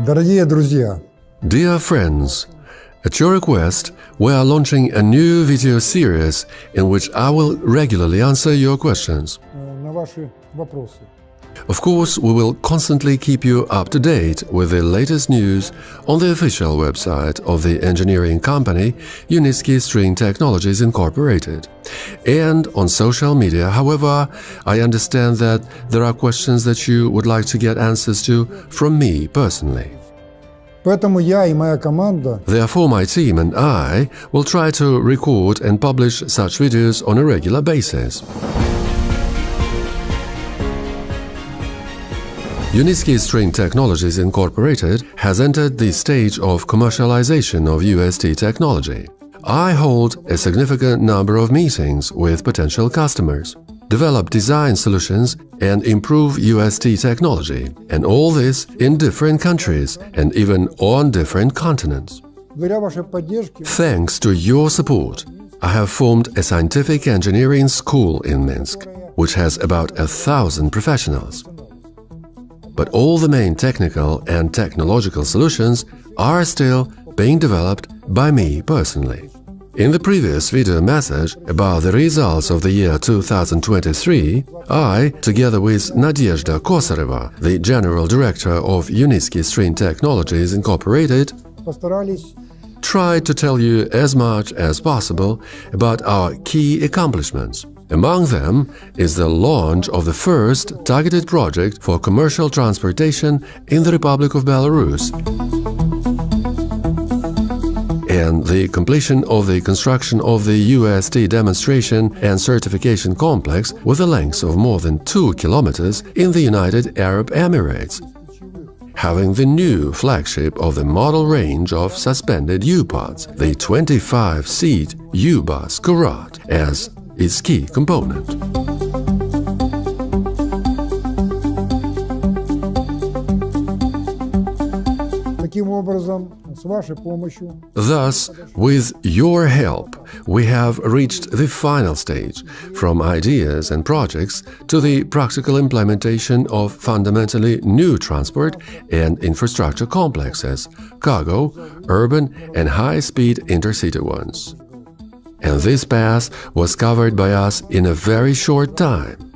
Дорогие друзья, Dear friends, at your request, we are launching a new video series in which I will regularly answer your questions. на ваши вопросы. Of course, we will constantly keep you up to date with the latest news on the official website of the engineering company Unitsky String Technologies Incorporated. And on social media. However, I understand that there are questions that you would like to get answers to from me personally. Поэтому я и моя команда Therefore, my team and I will try to record and publish such videos on a regular basis. Unitsky String Technologies Incorporated has entered the stage of commercialization of UST technology. I hold a significant number of meetings with potential customers, develop design solutions and improve UST technology, and all this in different countries and even on different continents. благодаря вашей поддержке Thanks to your support, I have formed a scientific engineering school in Minsk, which has about 1,000 professionals. But all the main technical and technological solutions are still being developed by me personally. In the previous video message about the results of the year 2023, I, together with Nadezhda Kosareva, the General Director of Unitsky String Technologies Incorporated, постарались tried to tell you as much as possible about our key accomplishments. Among them is the launch of the first targeted project for commercial transportation in the Republic of Belarus and the completion of the construction of the UST demonstration and certification complex with a length of more than 2 kilometers in the United Arab Emirates, having the new flagship of the model range of suspended U-Pods, the 25-seat U-Bus Kurat, as its key component. таким образом с вашей помощью Thus, with your help, we have reached the final stage, from ideas and projects to the practical implementation of fundamentally new transport and infrastructure complexes, cargo, urban and high-speed intercity ones. And this path was covered by us in a very short time.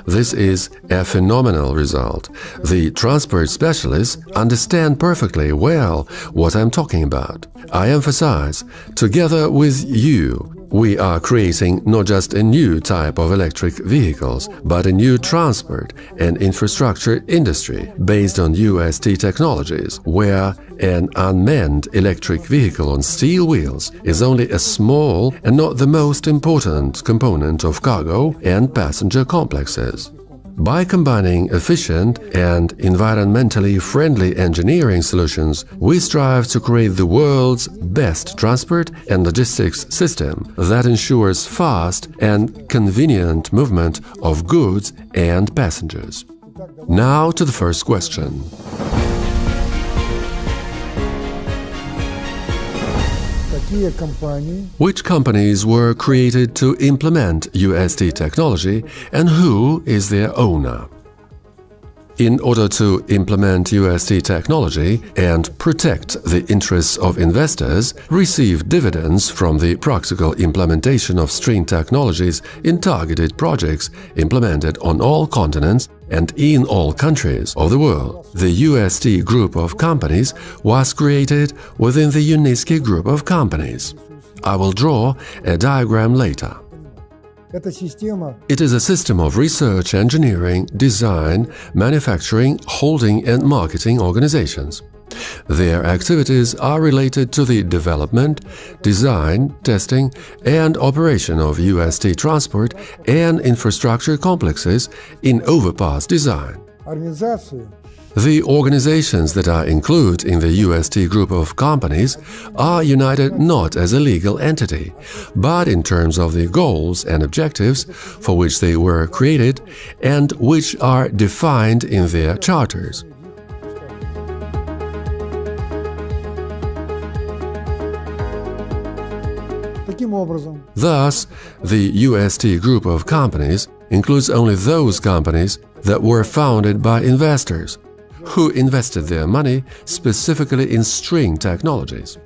This is a phenomenal result. The transport specialists understand perfectly well what I'm talking about. I emphasize, together with you, we are creating not just a new type of electric vehicles, but a new transport and infrastructure industry based on UST technologies, where an unmanned electric vehicle on steel wheels is only a small and not the most important component of cargo and passenger complexes. By combining efficient and environmentally friendly engineering solutions, we strive to create the world's best transport and logistics system that ensures fast and convenient movement of goods and passengers. Now to the first question. какие компании Which companies were created to implement UST technology and who is their owner? In order to implement UST technology and protect the interests of investors, receive dividends from the practical implementation of string technologies in targeted projects implemented on all continents and in all countries of the world, the UST group of companies was created within the Unitsky group of companies. I will draw a diagram later. эта система It is a system of research, engineering, design, manufacturing, holding and marketing organizations. Their activities are related to the development, design, testing and operation of UST transport and infrastructure complexes in overpass design. организации The organizations that are included in the UST group of companies are united not as a legal entity, but in terms of the goals and objectives for which they were created and which are defined in their charters. таким образом Thus, the UST group of companies includes only those companies that were founded by investors, who invested their money specifically in string technologies.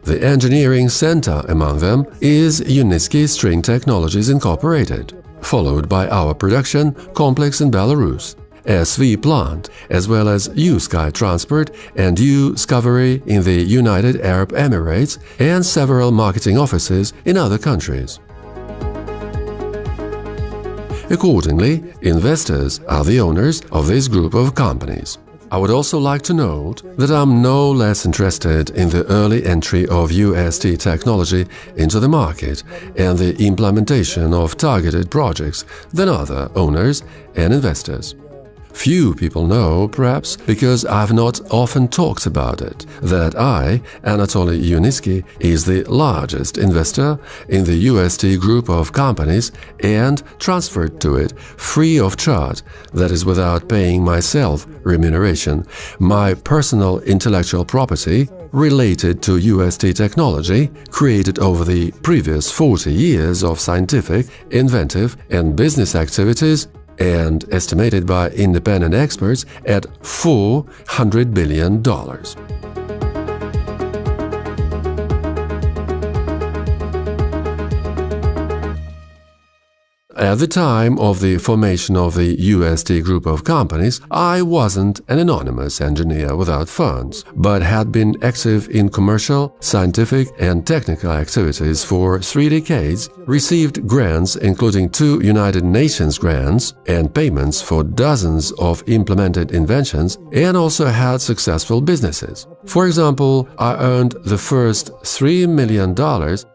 The engineering center among them is Unitsky String Technologies Incorporated, followed by our production complex in Belarus, SV plant, as well as U-Sky Transport and U-Scovery in the United Arab Emirates and several marketing offices in other countries. Accordingly, investors are the owners of this group of companies. I would also like to note that I'm no less interested in the early entry of UST technology into the market and the implementation of targeted projects than other owners and investors. Few people know, perhaps because I've not often talked about it, that I, Anatoli Unitsky, is the largest investor in the UST group of companies and transferred to it free of charge, that is without paying myself remuneration, my personal intellectual property related to UST technology created over the previous 40 years of scientific, inventive and business activities and estimated by independent experts at $400 billion. At the time of the formation of the UST group of companies, I wasn't an anonymous engineer without funds, but had been active in commercial, scientific and technical activities for 3 decades, received grants including 2 United Nations grants and payments for dozens of implemented inventions, and also had successful businesses. For example, I earned the first $3 million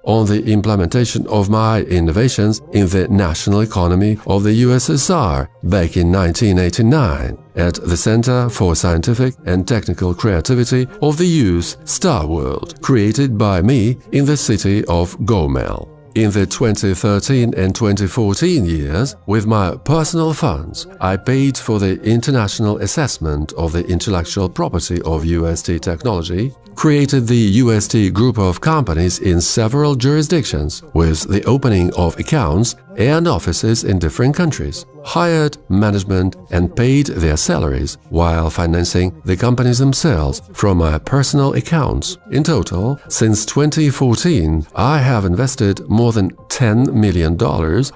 on the implementation of my innovations in the national economy of the USSR back in 1989 at the Center for Scientific and Technical Creativity of the Youth Star World, created by me in the city of Gomel. In the 2013 and 2014 years, with my personal funds, I paid for the international assessment of the intellectual property of UST technology, created the UST group of companies in several jurisdictions, with the opening of accounts and offices in different countries, hired management and paid their salaries while financing the companies themselves from my personal accounts. In total, since 2014, I have invested more than $10 million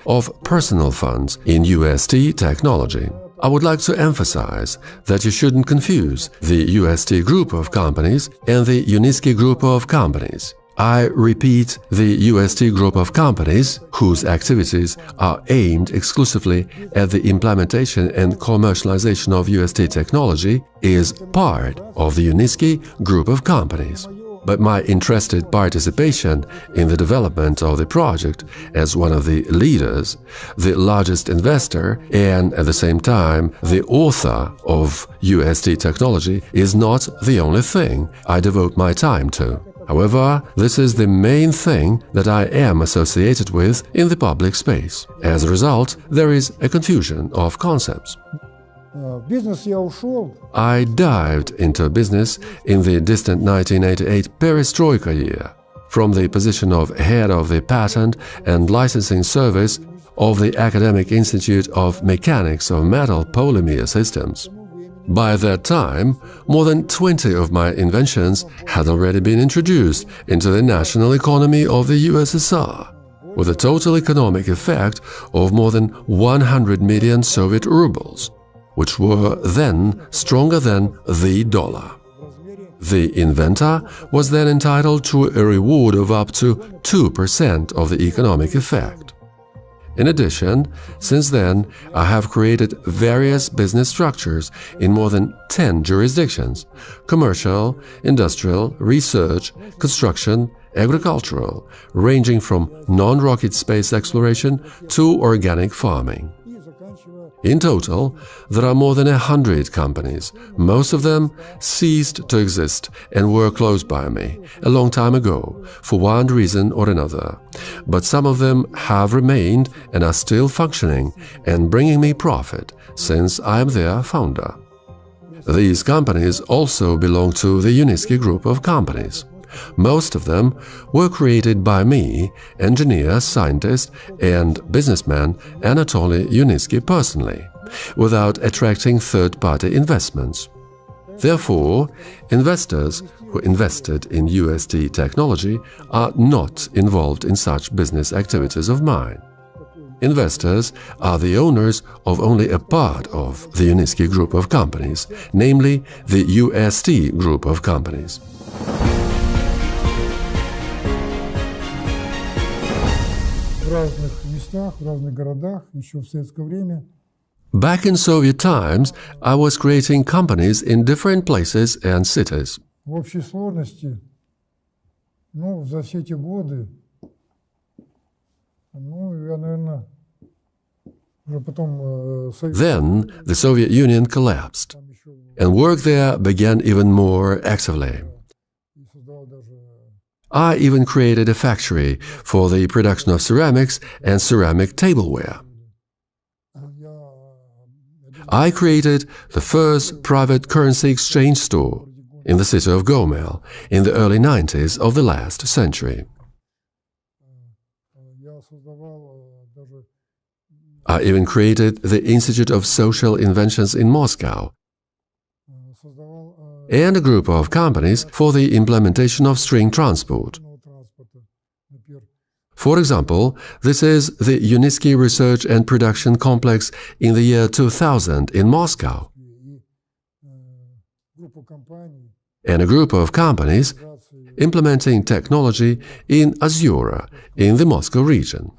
of personal funds in UST technology. I would like to emphasize that you shouldn't confuse the UST group of companies and the Unitsky group of companies. I repeat, the UST group of companies, whose activities are aimed exclusively at the implementation and commercialization of UST technology, is part of the Unitsky group of companies. But my interested participation in the development of the project as one of the leaders, the largest investor, and at the same time the author of UST technology is not the only thing I devote my time to. However, this is the main thing that I am associated with in the public space. As a result, there is a confusion of concepts. I dived into business in the distant 1988 perestroika year, from the position of head of the Patent and Licensing Service of the Academic Institute of Mechanics of Metal Polymer Systems. By that time, more than 20 of my inventions had already been introduced into the national economy of the USSR, with a total economic effect of more than 100 million Soviet rubles, which were then stronger than the dollar. The inventor was then entitled to a reward of up to 2% of the economic effect. In addition, since then, I have created various business structures in more than 10 jurisdictions: commercial, industrial, research, construction, agricultural, ranging from non-rocket space exploration to organic farming. In total, there are more than 100 companies. Most of them ceased to exist and were closed by me a long time ago, for one reason or another. But some of them have remained and are still functioning and bringing me profit, since I am their founder. These companies also belong to the Unitsky group of companies. Most of them were created by me, engineer, scientist and businessman Anatoli Unitsky personally. without attracting third-party investments. Therefore, investors who invested in UST technology are not involved in such business activities of mine. Investors are the owners of only a part of the Unitsky group of companies, namely the UST group of companies. В разных местах, в разных городах, еще в советское время. Back in Soviet times, I was creating companies in different places and cities. В общей сложности, за все эти годы, я, наверное, уже потом... Then the Soviet Union collapsed, and work there began even more actively. I even created a factory for the production of ceramics and ceramic tableware. I created the first private currency exchange store in the city of Gomel in the early 90s of the last century. I even created the Institute of Social Inventions in Moscow and a group of companies for the implementation of string transport. For example, this is the Unitsky Research and Production Complex in the year 2000 in Moscow, and a group of companies implementing technology in Azura in the Moscow region.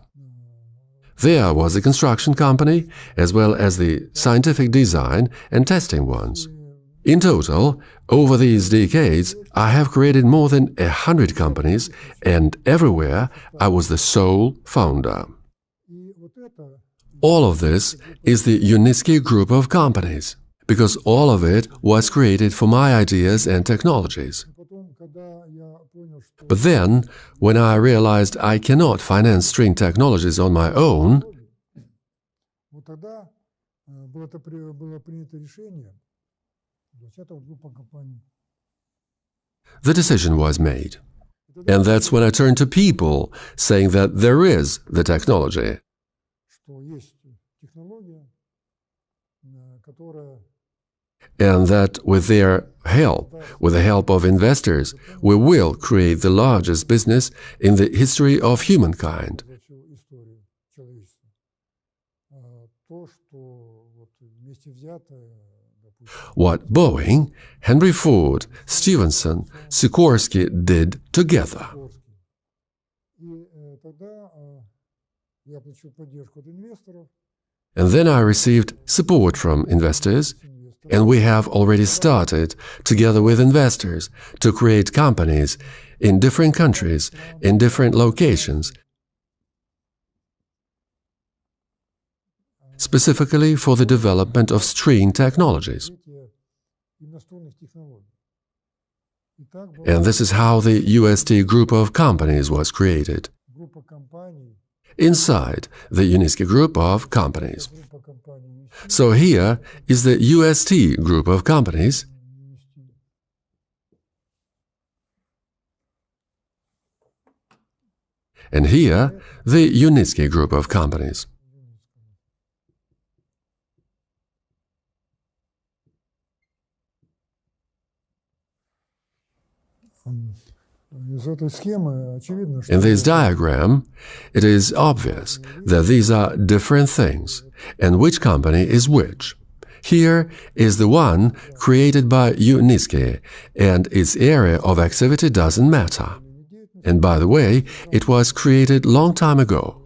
There was a construction company, as well as the scientific design and testing ones. In total, over these decades, I have created more than 100 companies, and everywhere I was the sole founder. All of this is the Unitsky group of companies, because all of it was created for my ideas and technologies. But then, when I realized I cannot finance string technologies on my own, the decision was made. And that's when I turned to people, saying that there is the technology. And that with their help, with the help of investors, we will create the largest business in the history of humankind. What Boeing, Henry Ford, Stevenson, Sikorsky did together. And then I received support from investors, and we have already started, together with investors, to create companies in different countries, in different locations, specifically for the development of string technologies. And this is how the UST group of companies was created, inside the Unitsky group of companies. So here is the UST group of companies, and here the Unitsky group of companies. In this diagram, it is obvious that these are different things, and which company is which. Here is the one created by Unitsky, and its area of activity doesn't matter. And by the way, it was created long time ago,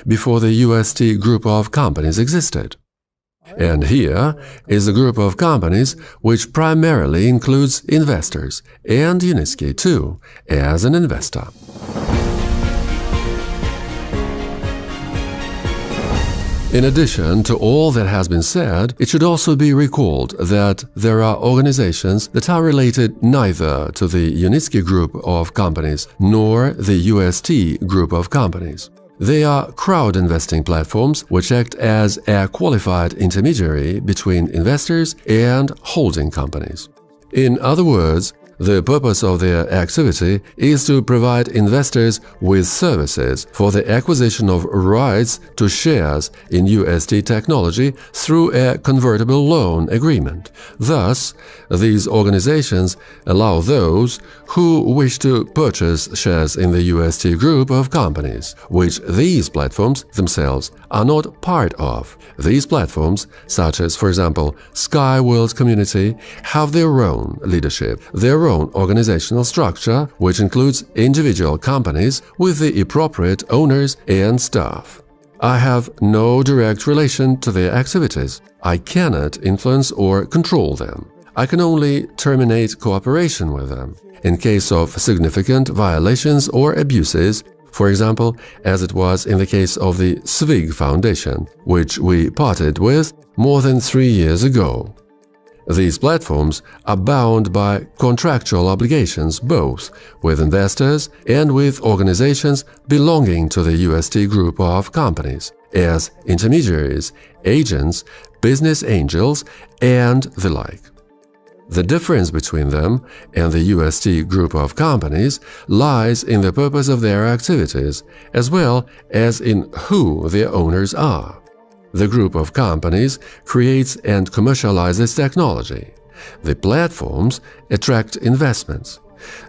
before the UST group of companies existed. And here is a group of companies which primarily includes investors, and Unitsky too, as an investor. In addition to all that has been said, it should also be recalled that there are organizations that are related neither to the Unitsky group of companies nor the UST group of companies. They are crowd investing platforms which act as a qualified intermediary between investors and holding companies. In other words, The purpose of their activity is to provide investors with services for the acquisition of rights to shares in UST technology through a convertible loan agreement. Thus, these organizations allow those who wish to purchase shares in the UST group of companies, which these platforms themselves are not part of. These platforms, such as, for example, Sky World Community, have their own leadership, their own organizational structure, which includes individual companies with the appropriate owners and staff. I have no direct relation to their activities. I cannot influence or control them. I can only terminate cooperation with them in case of significant violations or abuses, for example, as it was in the case of the SVIG Foundation, which we parted with more than 3 years ago. These platforms are bound by contractual obligations both with investors and with organizations belonging to the UST group of companies, as intermediaries, agents, business angels, and the like. The difference between them and the UST group of companies lies in the purpose of their activities, as well as in who their owners are. The group of companies creates and commercializes technology. The platforms attract investments.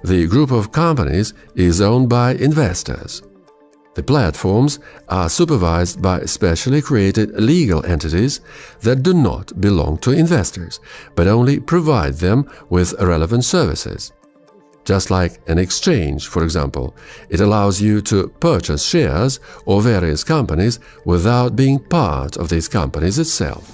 The group of companies is owned by investors. The platforms are supervised by specially created legal entities that do not belong to investors, but only provide them with relevant services. Just like an exchange, for example, it allows you to purchase shares of various companies without being part of these companies itself.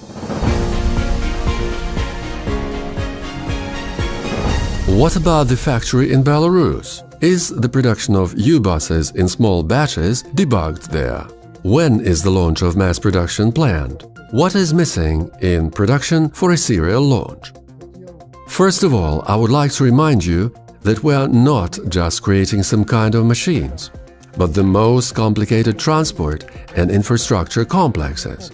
What about the factory in Belarus? Is the production of U-buses in small batches debugged there? When is the launch of mass production planned? What is missing in production for a serial launch? First of all, I would like to remind you that we are not just creating some kind of machines, but the most complicated transport and infrastructure complexes.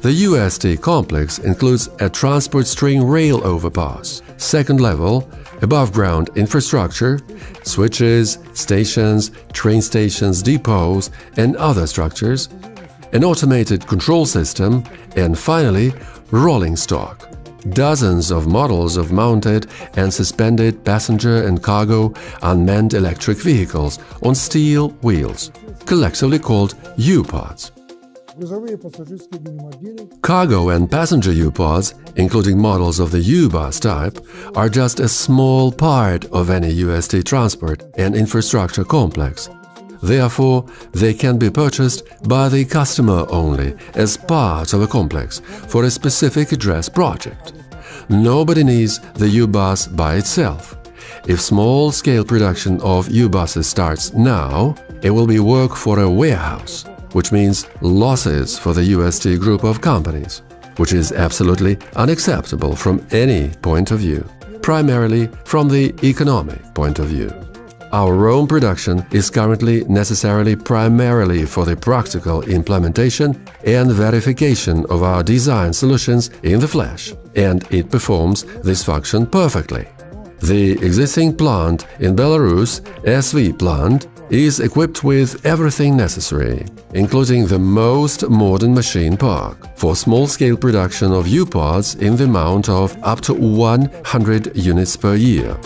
The UST complex includes a transport string rail overpass, second level, above-ground infrastructure, switches, stations, train stations, depots, and other structures, an automated control system, and finally, rolling stock. Dozens of models of mounted and suspended passenger and cargo unmanned electric vehicles on steel wheels, collectively called U-pods. Cargo and passenger U-pods, including models of the U-bus type, are just a small part of any UST transport and infrastructure complex. Therefore, they can be purchased by the customer only as part of a complex for a specific address project. Nobody needs the U-bus by itself. If small-scale production of U-buses starts now, it will be work for a warehouse, which means losses for the UST group of companies, which is absolutely unacceptable from any point of view, primarily from the economic point of view. Our own production is currently necessarily primarily for the practical implementation and verification of our design solutions in the flesh, and it performs this function perfectly. The existing plant in Belarus, SV plant, is equipped with everything necessary, including the most modern machine park, for small-scale production of U-pods in the amount of up to 100 units per year.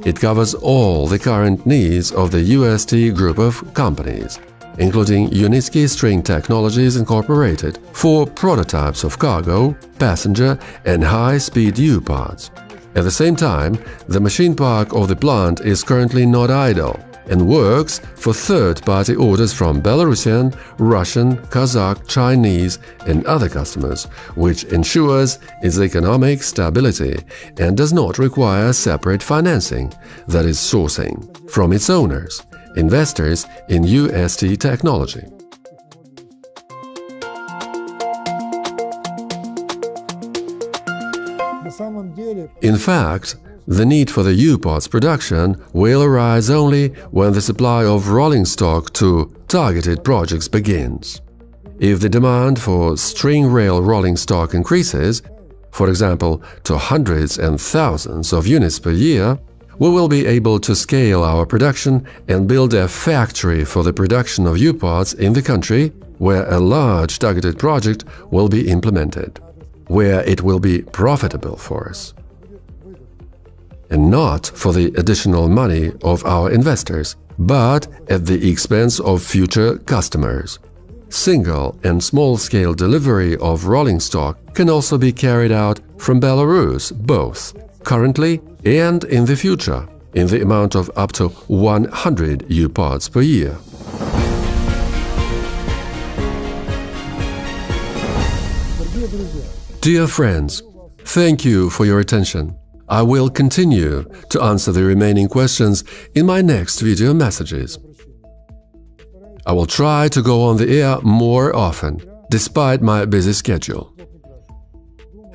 It covers all the current needs of the UST group of companies, including Unitsky String Technologies Incorporated, for prototypes of cargo, passenger and high-speed U-pods. At the same time, the machine park of the plant is currently not idle and works for third-party orders from Belarusian, Russian, Kazakh, Chinese and other customers, which ensures its economic stability and does not require separate financing, that is sourcing, from its owners, investors in UST technology. In fact, the need for the U-pods production will arise only when the supply of rolling stock to targeted projects begins. If the demand for string rail rolling stock increases, for example, to hundreds and thousands of units per year, we will be able to scale our production and build a factory for the production of U-parts in the country, where a large targeted project will be implemented, where it will be profitable for us, and not for the additional money of our investors, but at the expense of future customers. Single and small-scale delivery of rolling stock can also be carried out from Belarus, both currently and in the future, in the amount of up to 100 U-parts per year. Dear friends, thank you for your attention. I will continue to answer the remaining questions in my next video messages. I will try to go on the air more often, despite my busy schedule.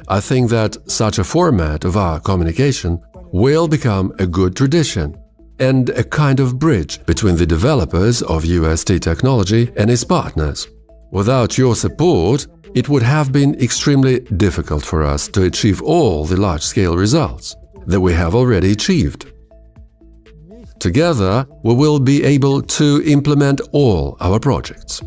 I think that such a format of our communication will become a good tradition and a kind of bridge between the developers of UST technology and its partners. Without your support, it would have been extremely difficult for us to achieve all the large-scale results that we have already achieved. Together, we will be able to implement all our projects.